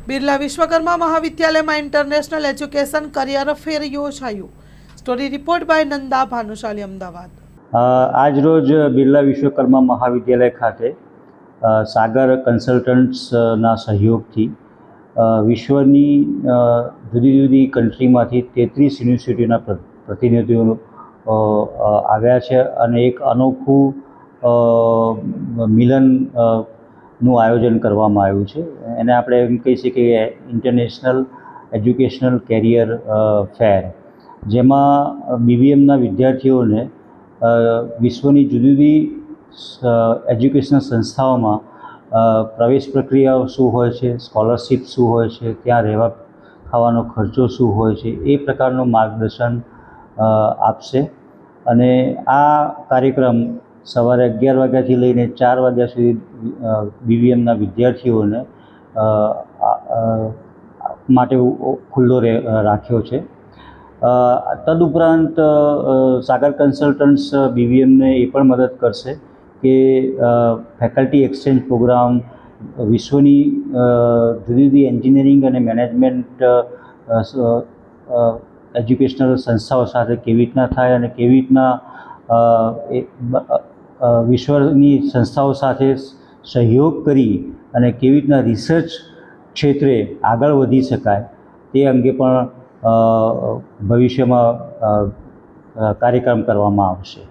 બિરલા વિશ્વકર્મા મહાવિદ્યાલયમાં international education career fair યોજાયું. Story report by Nanda Bhanushali, Ahmedabad. આજ રોજ બિરલા વિશ્વકર્મા મહાવિદ્યાલય ખાતે સાગર કન્સલ્ટન્ટ્સના સહયોગથી વિશ્વની જુદી જુદી કન્ટ્રીમાંથી 33 યુનિવર્સિટીના પ્રતિનિધિઓ આવ્યા છે અને એક અનોખું મિલન નું આયોજન કરવામાં આવ્યું છે. એને આપણે એમ કહી શકીએ ઇન્ટરનેશનલ એજ્યુકેશનલ કેરિયર ફેર, જેમાં બીબીએમના વિદ્યાર્થીઓને વિશ્વની જુદી જુદી એજ્યુકેશનલ સંસ્થાઓમાં પ્રવેશ પ્રક્રિયાઓ શું હોય છે, સ્કોલરશિપ શું હોય છે, ત્યાં રહેવા ખાવાનો ખર્ચો શું હોય છે, એ પ્રકારનું માર્ગદર્શન આપશે. અને આ કાર્યક્રમ સવારે 11 વાગ્યાથી લઈને 4 વાગ્યા સુધી બીબીએમના વિદ્યાર્થીઓને માટે ખુલ્લો રાખ્યો છે. તદુપરાંત સાગર કન્સલ્ટન્ટ્સ બીબીએમને એ પણ મદદ કરશે કે ફેકલ્ટી એક્સચેન્જ પ્રોગ્રામ વિશ્વની જુદી જુદી એન્જિનિયરિંગ અને મેનેજમેન્ટ એજ્યુકેશનલ સંસ્થાઓ સાથે કેવી રીતના થાય અને કેવી રીતના વિશ્વની સંસ્થાઓ સાથે સહયોગ કરી અને કેવી રીતના રિસર્ચ ક્ષેત્રે આગળ વધી શકાય તે અંગે પણ ભવિષ્યમાં કાર્યક્રમ કરવામાં આવશે.